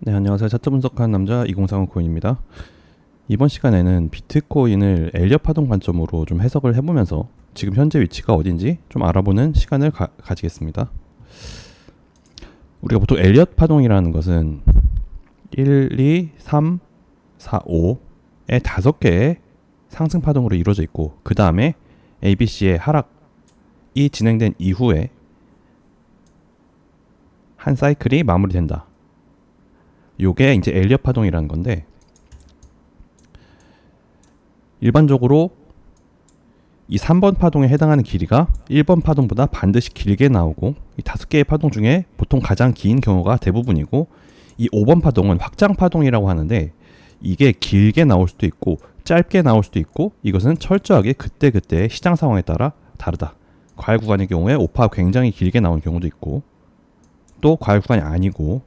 네, 안녕하세요. 차트 분석하는 남자 2030 코인입니다. 이번 시간에는 비트코인을 엘리엇 파동 관점으로 좀 해석을 해보면서 지금 현재 위치가 어딘지 좀 알아보는 시간을 가지겠습니다. 우리가 보통 엘리엇 파동이라는 것은 1, 2, 3, 4, 5의 5개의 상승 파동으로 이루어져 있고, 그 다음에 ABC의 하락이 진행된 이후에 한 사이클이 마무리된다. 요게 이제 엘리엇 파동이라는 건데, 일반적으로 이 3번 파동에 해당하는 길이가 1번 파동보다 반드시 길게 나오고, 이 5개의 파동 중에 보통 가장 긴 경우가 대부분이고, 이 5번 파동은 확장 파동이라고 하는데, 이게 길게 나올 수도 있고 짧게 나올 수도 있고, 이것은 철저하게 그때그때 시장 상황에 따라 다르다. 과열 구간의 경우에 5파 굉장히 길게 나오는 경우도 있고, 또 과열 구간이 아니고,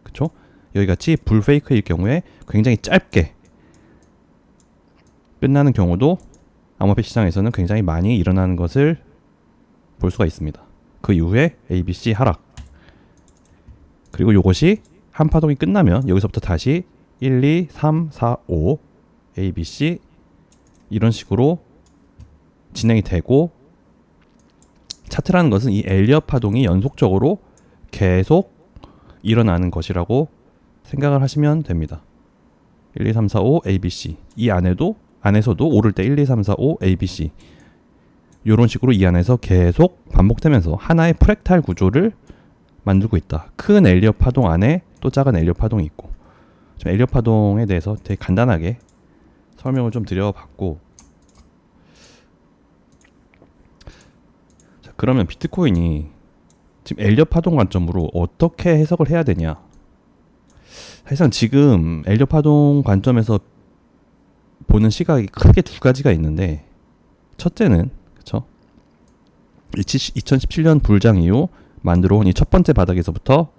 그쵸? 여기같이 불페이크일 경우에 굉장히 짧게 끝나는 경우도 암호화폐 시장에서는 굉장히 많이 일어나는 것을 볼 수가 있습니다. 그 이후에 ABC 하락, 그리고 이것이 한 파동이 끝나면 여기서부터 다시 1, 2, 3, 4, 5 ABC 이런 식으로 진행이 되고, 차트라는 것은 이 엘리엇 파동이 연속적으로 계속 일어나는 것이라고 생각을 하시면 됩니다. 1, 2, 3, 4, 5 ABC, 이 안에서도 오를 때 1, 2, 3, 4, 5 ABC, 이런 식으로 이 안에서 계속 반복되면서 하나의 프랙탈 구조를 만들고 있다. 큰 엘리엇 파동 안에 또 작은 엘리엇 파동이 있고, 좀 엘리엇 파동에 대해서 되게 간단하게 설명을 좀 드려봤고, 자, 그러면 비트코인이 지금 엘리엇 파동 관점으로 어떻게 해석을 해야 되냐? 사실상 지금 엘리엇 파동 관점에서 보는 시각이 크게 두 가지가 있는데, 첫째는 그쵸? 2017년 불장 이후 만들어 온 이 첫 번째 바닥에서부터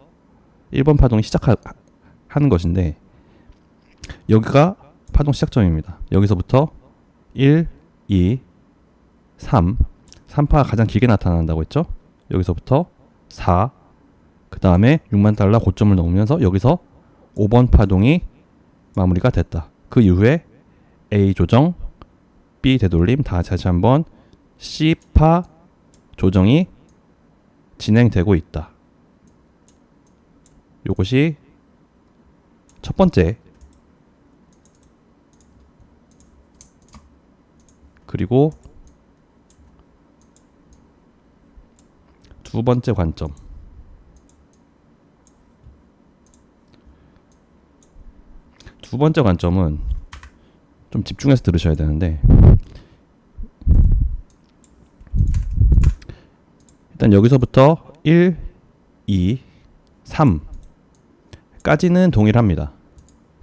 1번 파동이 시작하는 것인데, 여기가 파동 시작점입니다. 여기서부터 1, 2, 3파가 가장 길게 나타난다고 했죠? 여기서부터 4, 그 다음에 6만 달러 고점을 넘으면서 여기서 5번 파동이 마무리가 됐다. 그 이후에 A 조정, B 되돌림, 다시 한번 C파 조정이 진행되고 있다. 요것이 첫 번째, 그리고 두 번째 관점. 두 번째 관점은 좀 집중해서 들으셔야 되는데, 일단 여기서부터 1, 2, 3까지는 동일합니다.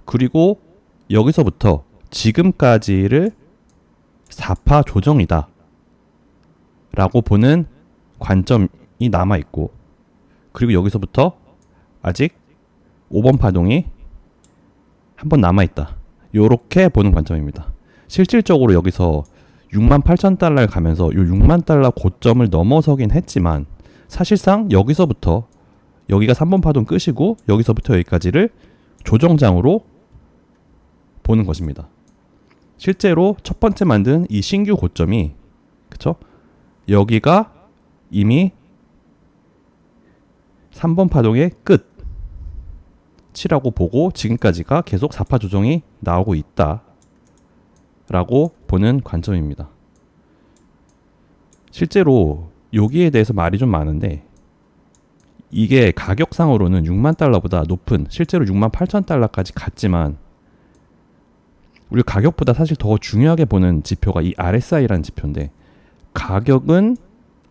그리고 여기서부터 지금까지를 4파 조정이다 라고 보는 관점이 남아있고, 그리고 여기서부터 아직 5번 파동이 한 번 남아있다, 요렇게 보는 관점입니다. 실질적으로 여기서 68,000달러를 가면서 요 6만 달러 고점을 넘어서긴 했지만, 사실상 여기서부터 여기가 3번 파동 끝이고 여기서부터 여기까지를 조정장으로 보는 것입니다. 실제로 첫 번째 만든 이 신규 고점이, 그쵸? 여기가 이미 3번 파동의 끝이라고 보고 지금까지가 계속 4파 조정이 나오고 있다 라고 보는 관점입니다. 실제로 여기에 대해서 말이 좀 많은데, 이게 가격상으로는 6만 달러보다 높은, 실제로 6만 8천 달러까지 갔지만, 우리 가격보다 사실 더 중요하게 보는 지표가 이 RSI라는 지표인데, 가격은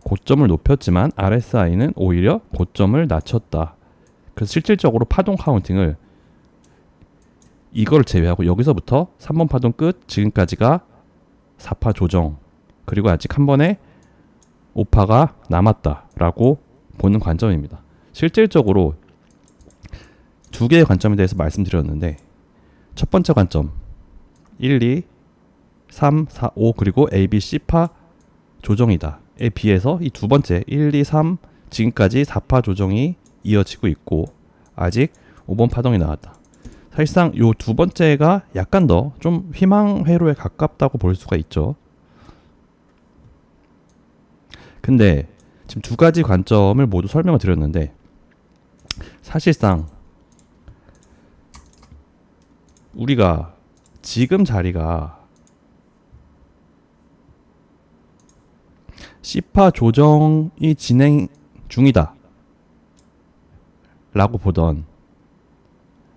고점을 높였지만 RSI는 오히려 고점을 낮췄다. 그래서 실질적으로 파동 카운팅을 이걸 제외하고 여기서부터 3번 파동 끝, 지금까지가 4파 조정, 그리고 아직 한 번에 5파가 남았다라고 보는 관점입니다. 실질적으로 두 개의 관점에 대해서 말씀드렸는데, 첫 번째 관점 1, 2, 3, 4, 5 그리고 A, B, C파 조정이다에 비해서 이 두 번째 1, 2, 3 지금까지 4파 조정이 이어지고 있고, 아직 5번 파동이 나왔다. 사실상 요 두 번째가 약간 더 좀 희망 회로에 가깝다고 볼 수가 있죠. 근데 지금 두 가지 관점을 모두 설명을 드렸는데 사실상 우리가 지금 자리가 C파 조정이 진행 중이다 라고 보던,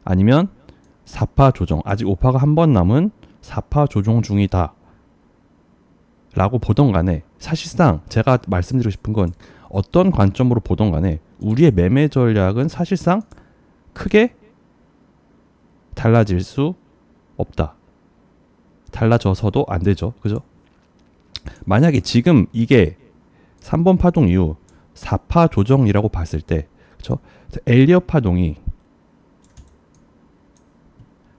아니면 4파 조정, 아직 5파가 한 번 남은 4파 조정 중이다 라고 보던 간에, 사실상 제가 말씀드리고 싶은 건 어떤 관점으로 보던 간에 우리의 매매 전략은 사실상 크게 달라질 수 없다. 달라져서도 안 되죠. 그죠? 만약에 지금 이게 3번 파동 이후 4파 조정이라고 봤을 때, 그죠? 엘리엇 파동이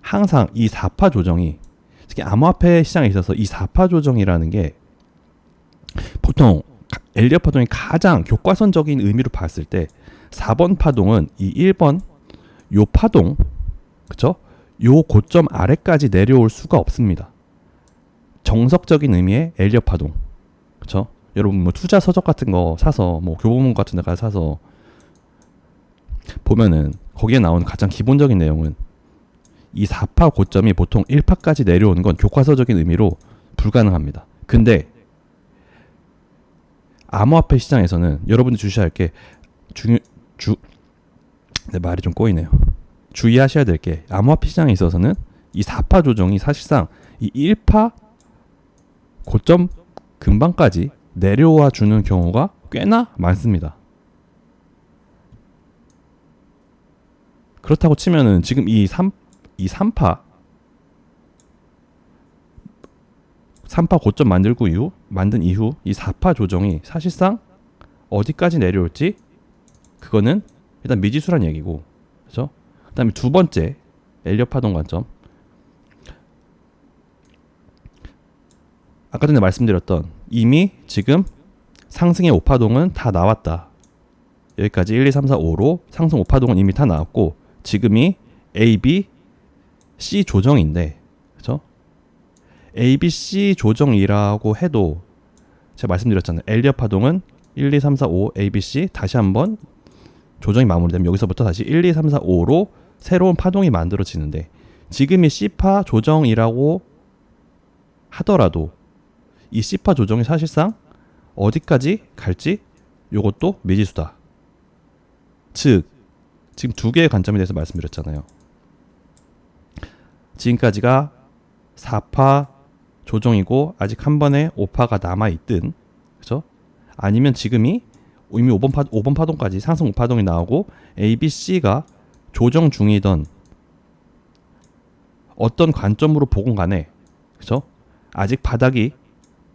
항상 이 4파 조정이, 특히 암호화폐 시장에 있어서 이 4파 조정이라는 게 보통 엘리엇 파동이 가장 교과선적인 의미로 봤을 때 4번 파동은 이 1번 요 파동, 그쵸? 요 고점 아래까지 내려올 수가 없습니다. 정석적인 의미의 엘리엇 파동, 그쵸? 여러분 뭐 투자 서적 같은 거 사서, 뭐 교보문 같은 데 가서 사서 보면은 거기에 나오는 가장 기본적인 내용은 이 4파 고점이 보통 1파까지 내려오는 건 교과서적인 의미로 불가능합니다. 근데 암호화폐 시장에서는 여러분들 주셔야 할 게 내 말이 좀 꼬이네요. 주의하셔야 될 게, 암호화폐 시장에 있어서는 이 4파 조정이 사실상 이 1파 고점 근방까지 내려와 주는 경우가 꽤나 많습니다. 그렇다고 치면은 지금 이 3파 고점 만든 이후 이 4파 조정이 사실상 어디까지 내려올지 그거는 일단 미지수란 얘기고, 그렇죠? 그다음에 두 번째 엘리엇 파동 관점, 아까 전에 말씀드렸던 이미 지금 상승의 5파동은 다 나왔다. 여기까지 1, 2, 3, 4, 5로 상승 5파동은 이미 다 나왔고, 지금이 A, B, C 조정인데, 그렇죠? A, B, C 조정이라고 해도 제가 말씀드렸잖아요. 엘리엇 파동은 1, 2, 3, 4, 5, A, B, C 다시 한번 조정이 마무리되면 여기서부터 다시 1, 2, 3, 4, 5로 새로운 파동이 만들어지는데, 지금이 C파 조정이라고 하더라도 이 C파 조정이 사실상 어디까지 갈지 요것도 미지수다. 즉 지금 두 개의 관점에 대해서 말씀드렸잖아요. 지금까지가 4파 조정이고 아직 한 번에 5파가 남아있든, 그죠? 아니면 지금이 이미 5번 파동까지 상승 5파동이 나오고 A, B, C가 조정 중이던 어떤 관점으로 보건 간에, 그죠? 아직 바닥이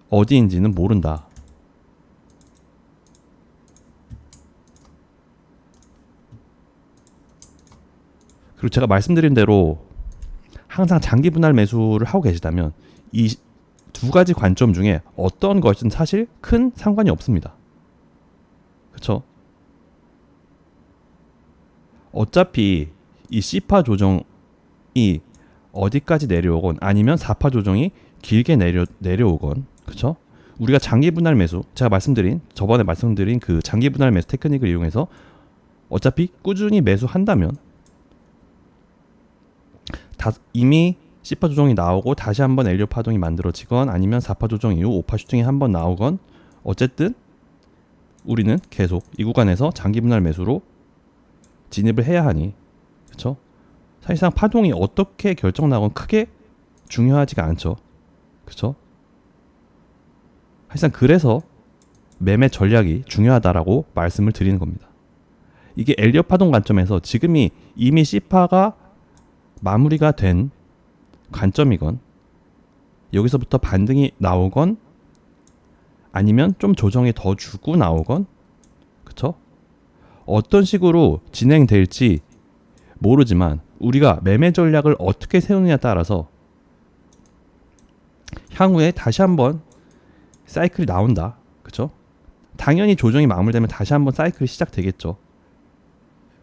어디인지는 모른다. 그리고 제가 말씀드린 대로 항상 장기 분할 매수를 하고 계시다면 이 두 가지 관점 중에 어떤 것은 사실 큰 상관이 없습니다. 그렇죠? 어차피 이 C파 조정이 어디까지 내려오건 아니면 4파 조정이 길게 내려오건, 그렇죠? 우리가 장기 분할 매수, 제가 저번에 말씀드린 그 장기 분할 매수 테크닉을 이용해서 어차피 꾸준히 매수한다면 이미 C파 조정이 나오고 다시 한번 엘리엇 파동이 만들어지건 아니면 4파 조정 이후 5파 슈팅이 한번 나오건, 어쨌든 우리는 계속 이 구간에서 장기 분할 매수로 진입을 해야 하니, 그렇죠? 사실상 파동이 어떻게 결정나건 크게 중요하지가 않죠. 그렇죠? 사실상 그래서 매매 전략이 중요하다라고 말씀을 드리는 겁니다. 이게 엘리엇 파동 관점에서 지금이 이미 C파가 마무리가 된 관점이건, 여기서부터 반등이 나오건 아니면 좀 조정이 더 주고 나오건, 그쵸? 어떤 식으로 진행될지 모르지만 우리가 매매 전략을 어떻게 세우느냐에 따라서 향후에 다시 한번 사이클이 나온다. 그쵸? 당연히 조정이 마무리되면 다시 한번 사이클이 시작되겠죠.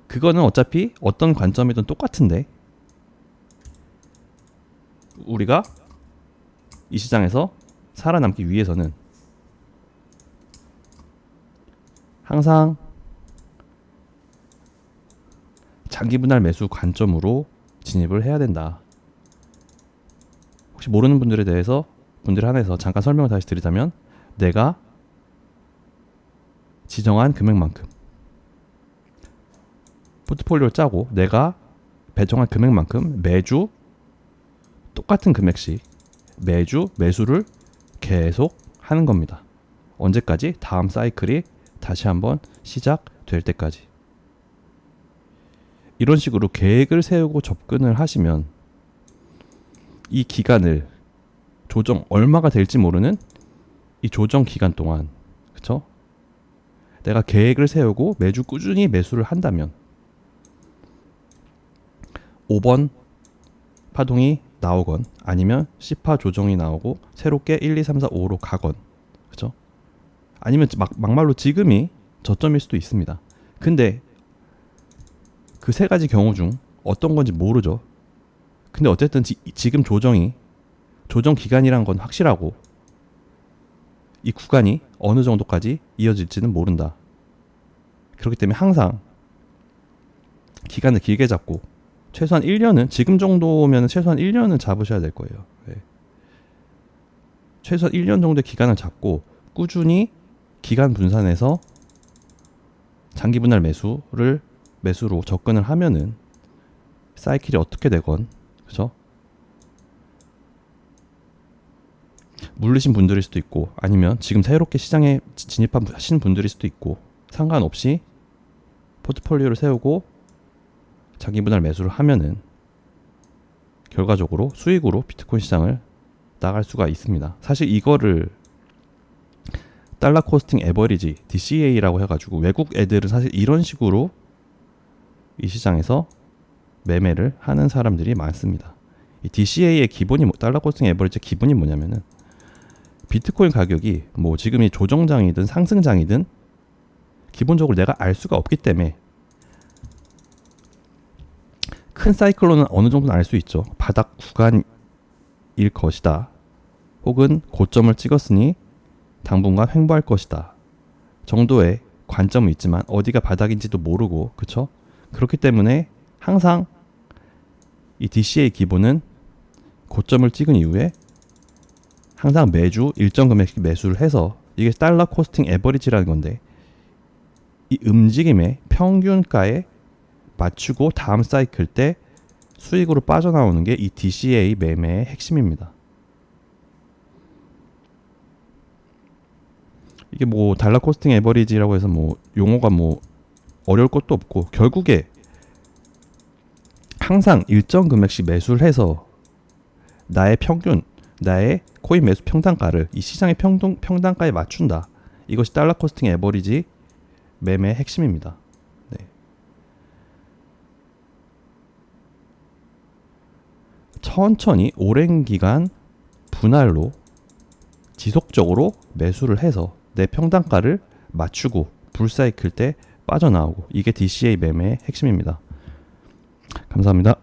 그거는 어차피 어떤 관점이든 똑같은데 우리가 이 시장에서 살아남기 위해서는 항상 장기 분할 매수 관점으로 진입을 해야 된다. 혹시 모르는 분들에 대해서 분들 한해서 잠깐 설명을 다시 드리자면, 내가 지정한 금액만큼 포트폴리오를 짜고 내가 배정한 금액만큼 매주 똑같은 금액씩 매주 매수를 계속 하는 겁니다. 언제까지? 다음 사이클이 다시 한번 시작될 때까지. 이런 식으로 계획을 세우고 접근을 하시면 이 기간을 조정 얼마가 될지 모르는 이 조정 기간 동안, 그쵸? 내가 계획을 세우고 매주 꾸준히 매수를 한다면 5번 파동이 나오건 아니면 C파 조정이 나오고 새롭게 1, 2, 3, 4, 5로 가건, 그쵸? 아니면 막말로 지금이 저점일 수도 있습니다. 근데 그 세 가지 경우 중 어떤 건지 모르죠. 근데 어쨌든 지금 조정 기간이란 건 확실하고 이 구간이 어느 정도까지 이어질지는 모른다. 그렇기 때문에 항상 기간을 길게 잡고 최소한 1년은, 지금 정도면 최소한 1년은 잡으셔야 될 거예요. 네. 최소한 1년 정도의 기간을 잡고 꾸준히 기간 분산해서 장기 분할 매수로 접근을 하면은 사이클이 어떻게 되건, 그죠? 물리신 분들일 수도 있고 아니면 지금 새롭게 시장에 진입하신 분들일 수도 있고 상관없이 포트폴리오를 세우고 장기 분할 매수를 하면은 결과적으로 수익으로 비트코인 시장을 나갈 수가 있습니다. 사실 이거를 달러 코스팅 에버리지 DCA라고 해가지고 외국 애들은 사실 이런 식으로 이 시장에서 매매를 하는 사람들이 많습니다. 이 DCA의 기본이 달러 코스팅 에버리지 기본이 뭐냐면은 비트코인 가격이 뭐 지금이 조정장이든 상승장이든 기본적으로 내가 알 수가 없기 때문에 큰 사이클로는 어느 정도는 알 수 있죠. 바닥 구간일 것이다. 혹은 고점을 찍었으니 당분간 횡보할 것이다. 정도의 관점은 있지만 어디가 바닥인지도 모르고, 그쵸? 그렇기 때문에 항상 이 DCA 기본은 고점을 찍은 이후에 항상 매주 일정 금액씩 매수를 해서, 이게 달러 코스팅 에버리지라는 건데 이 움직임의 평균가에 맞추고 다음 사이클 때 수익으로 빠져나오는 게 이 DCA 매매의 핵심입니다. 이게 뭐 달러 코스팅 에버리지라고 해서 뭐 용어가 뭐 어려울 것도 없고, 결국에 항상 일정 금액씩 매수를 해서 나의 코인 매수 평단가를 이 시장의 평단가에 맞춘다. 이것이 달러 코스팅 에버리지 매매의 핵심입니다. 네. 천천히 오랜 기간 분할로 지속적으로 매수를 해서 내 평단가를 맞추고 불사이클 때 빠져나오고, 이게 DCA 매매의 핵심입니다. 감사합니다.